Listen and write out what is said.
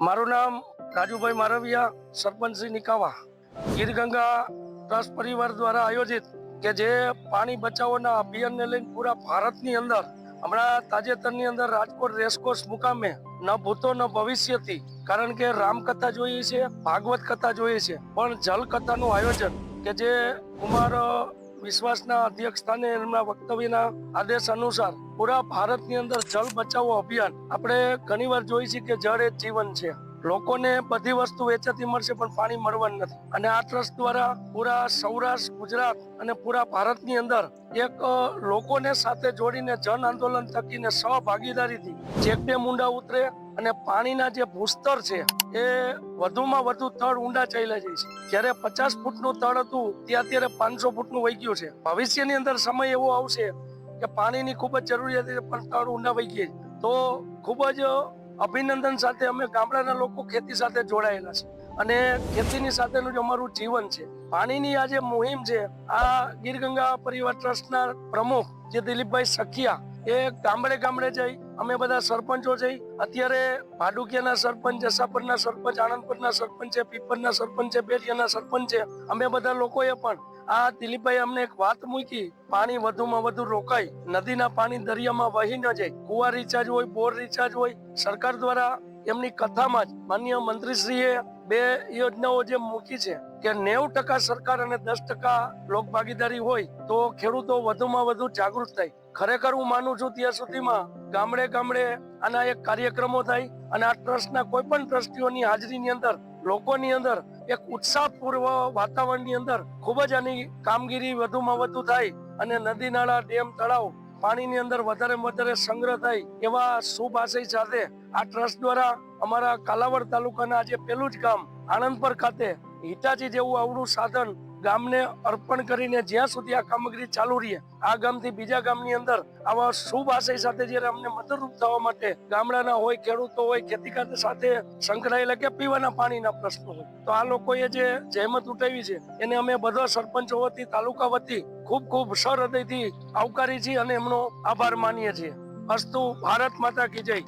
મારું નામ રાજુભાઈ મારવિયા, સરપંચ શ્રી નિકાવા. ગીર ગંગા ટ્રસ્ટ પરિવાર દ્વારા આયોજિત કે જે પાણી બચાવોના અભિયાનને લઈને પૂરા ભારતની અંદર હમણાં તાજેતરની અંદર રાજકોટ રેસકોર્સ મુકામે ન ભૂતો ન ભવિષ્યથી, કારણ કે રામકથા જોઈએ છે, ભાગવત કથા જોઈએ છે, પણ જલ કથાનું આયોજન કે જે કુમાર વિશ્વાસના અધ્યક્ષ સ્થાને એમના વક્તવ્યના આદેશ અનુસાર પૂરા ભારતની અંદર જલ બચાવો અભિયાન. આપણે ઘણીવાર જોઈએ છે કે જળ એ જીવન છે. લોકોને બધી વસ્તુ વેચાતી મળશે પણ પાણી મળવાનું નથી, અને આ ટ્રસ્ટ દ્વારા પૂરા સૌરાષ્ટ્ર, ગુજરાત અને પૂરા ભારતની અંદર એક લોકોને સાથે જોડીને જન આંદોલન થકીને સહભાગીદારીથી ચેક ડેમ ઊંડા ઉતરે અને પાણીના જે ભૂસ્તર છે એ વધુમાં વધુ તળ ઊંડા ચાલ્યા જાય છે. જ્યારે 50 ફૂટનું તળ હતું તે અત્યારે 500 ફૂટનું વહી ગયું છે. ભવિષ્યની અંદર સમય એવો આવશે કે પાણીની ખૂબ જ જરૂરિયાત છે પણ તળ ઊંડા વહી ગયા, તો ખૂબ જ અભિનંદન સાથે અમે ગામડાના લોકો ખેતી સાથે જોડાયેલા છે અને ખેતીની સાથેનું જ અમારું જીવન છે. પાણીની આ જે મુહિમ છે, આ ગીર ગંગા પરિવાર ટ્રસ્ટના પ્રમુખ જે દિલીપભાઈ સખિયા એ ગામડે ગામડે જઈ અમે બધા સરપંચો જઈ, અત્યારે ભાડુકિયાના સરપંચ, જસાપરના સરપંચ, આણંદપુરના સરપંચ છે, પીપરના સરપંચ છે, બેરિયાના સરપંચ છે, અમે બધા લોકોએ પણ આ દિલીપભાઈ અમને એક વાત મૂકી, પાણી વધુમાં વધુ રોકાય, નદીના પાણી દરિયામાં વહી ન જાય, કુવા રિચાર્જ હોય, બોર રિચાર્જ હોય. સરકાર દ્વારા એમની કથામાં જ માનનીય મંત્રીશ્રીએ 2 યોજનાઓ જે મૂકી છે કે 90% સરકાર અને 10% લોક ભાગીદારી હોય તો ખેડૂતો વધુમાં વધુ જાગૃત થાય. ખરેખર હું માનું છું ત્યાં સુધીમાં ગામડે ગામડે આના એક કાર્યક્રમો થાય અને આ ટ્રસ્ટના કોઈ પણ ટ્રસ્ટીઓની હાજરીની અંદર લોકોની અંદર એક ઉત્સાહપૂર્વ વાતાવરણની અંદર ખૂબ જ આની કામગીરી વધુમાં વધુ થાય અને નદી નાળા, ડેમ, તળાવ પાણીની અંદર વધારે વધારે સંગ્રહ થાય એવા શુભ આશય સાથે આ ટ્રસ્ટ દ્વારા અમારા કાલાવડ તાલુકાના આજે પેલું જ ગામ આણંદપર ખાતે હિટાચી જેવું અવળું સાધન ગામને અર્પણ કરીને જ્યાં સુધી આ કામગીરી ચાલુ રહે, આ ગામથી બીજા ગામની અંદર આવા શુભ આશય સાથે જ્યારે અમને મદદરૂપ થવા માટે ગામડાના હોય, ખેડૂતો હોય, ખેતી સાથે સંકળાયેલા કે પીવાના પાણીના પ્રશ્નો હોય, તો આ લોકોએ જે જહેમત ઉઠાવી છે એને અમે બધા સરપંચો વતી, તાલુકા વતી ખૂબ ખૂબ સહૃદયથી આવકારી છીએ અને એમનો આભાર માનીએ છીએ. અસ્તુ, ભારત માતા કી જય.